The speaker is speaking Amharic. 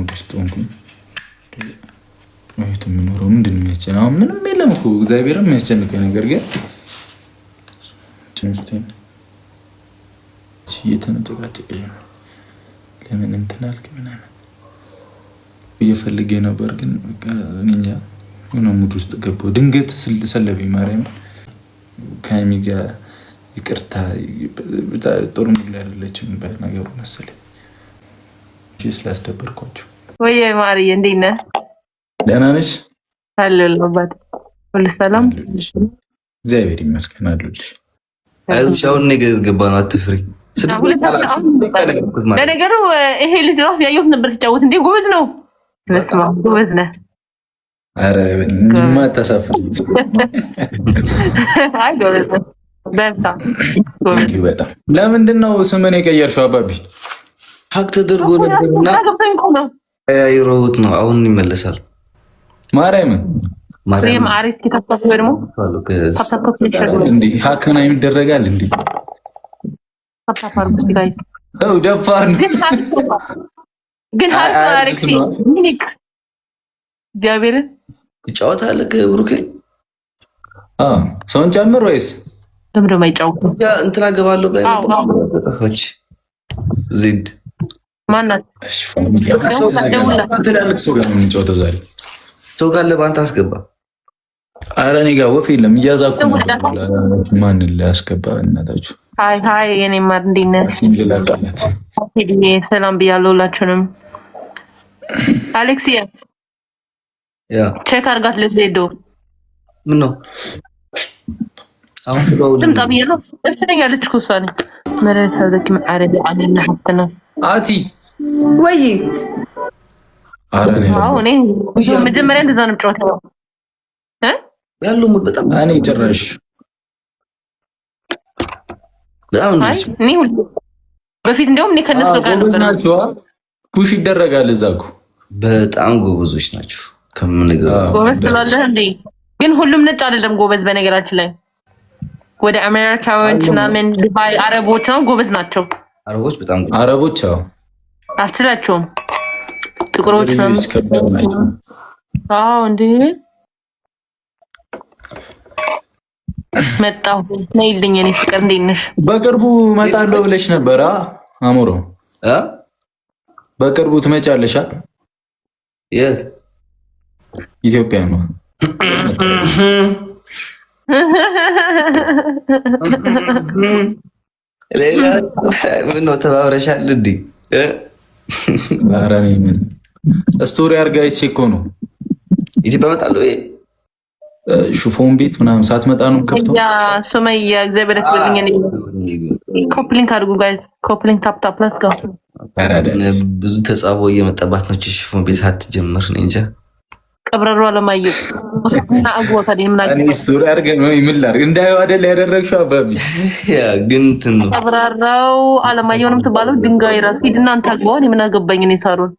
ውስጥ ሆንኩኝ። ማየት የምኖረው ምንድን ነው የሚያስጨንቀው? ምንም የለም እኮ እግዚአብሔርም የሚያስጨንቀኝ ነገር ግን እየተነጨቃጨቀኝ ነው። ለምን እንትን አልክ ምናምን እየፈልጌ ነበር ግን እንጃ ሆነ ሙድ ውስጥ ገባሁ። ድንገት ሰለበኝ ማርያም ከሀይሚ ጋር ይቅርታ ጥሩ ሙድ ላይ አይደለችም በነገሩ መሰለኝ ስላስደበርኳቸው። ወይ ማርዬ እንዴት ነህ? ደህና ነሽ? አለሁልህ። ሁሉ ሰላም? እግዚአብሔር ይመስገን አለሁልሽ። አይዞሽ አሁን ነገ ገባን አትፍሪ። ለነገሩ ይሄ ልጅ ራሱ ያየሁት ነበር ሲጫወት። እንዴ ጎበዝ ነው። በስመ አብ ጎበዝ ነህ። ኧረ ምንም አታሳፍሪ። አይ ጎበዝ ነህ በጣም። ለምንድን ነው ስምን የቀየርሽው አባቢ? ሀቅ ተደርጎ ነበርና አይሮት ነው አሁን ይመለሳል። ማርያምን ማርያም አሪፍ ከተፈቀደ ደግሞ እንዴ ሀክና ይደረጋል እንዴ? ተፋፋሩ ጋይስ ሰው ደፋር ነው ግን አሪፍ ሚኒክ ጃቤር ይጫወታል ከብሩኬ ሰውን ጨምር ወይስ ደምደም አይጫወቱ ያ እንትና ገባለሁ ብላ ተጠፋች ዚድ ማናት? እሺ ፋሚሊ ትላልቅ ሰው ጋር ነው የምንጫወተው ዛሬ። ሰው ጋር ለባንተ አስገባ። ኧረ እኔ ጋር ወፍ የለም እያዛኩ ነው። ማን ላያስገባ እናታችሁ? ሃይ የኔ ማር እንዴት ነህ? ሰላም ብያለሁ ሁላችሁንም። አሌክሲያ ያ ቼክ አድርጋት ለዜዶ ምን ነው አሁን ብለው ትምጣ ብያለሁ። እሺ ያለች እኮ እሷ ነኝ። መረጃ ዘኪ ማዕረግ አለና ሀብተና አቲ ወይ ኧረ እኔ መጀመሪያ እንደዛ ነው የምጫወተው ያለው ሙድ በጣም እኔ ጭራሽ በጣም እኔ በፊት እንደውም እኔ ከነሱ ጋር ነበር ናቸው። ፑሽ ይደረጋል እዛ እኮ በጣም ጎበዞች ናቸው። ከምንገባ ጎበዝ ትላለህ እንዴ? ግን ሁሉም ነጭ አይደለም ጎበዝ። በነገራችን ላይ ወደ አሜሪካዎች ምናምን ዱባይ አረቦች ነው ጎበዝ ናቸው። አረቦች በጣም አረቦች አትችላቸውም። ጥቁሮች ናቸው። አዎ እንዴ መጣሁ ነይልኝ። እኔ ፍቅር እንዴት ነሽ? በቅርቡ እመጣለሁ ብለሽ ነበር አሞሮ? በቅርቡ ትመጫለሽ? የት ኢትዮጵያ ነው? ሌላ ምን ነው ተባብረሻል እንዴ? ኧረ ምን ስቶሪ አድርጋይቼ እኮ ነው ኢትዮጵያ እመጣለሁ። ሹፎን ቤት ምናምን ሳትመጣ ነው ከፍተው። ያ ሱመያ እግዚአብሔር ይመስገን። ኮፕሊንግ አድርጉ ጋይስ፣ ኮፕሊንግ ታፕ ታፕ ሌትስ ጎ። ብዙ ተጻቦ እየመጣባት ነው ሹፎን ቤት ሳትጀምር ነው እንጃ። ቀብረሩ አለማየሁ እና አግቦታ ደምና እኔ ስቶሪ አድርገን ነው ይምላል እንዳይው አይደል ያደረግሽው አባቢ? ያ ግን እንትን ነው ቀብረራው አለማየሁ ነው የምትባለው። ድንጋይ ራስ ሂድና አንተ አግባው። እኔ ምን አገባኝ? እኔ ሳሩን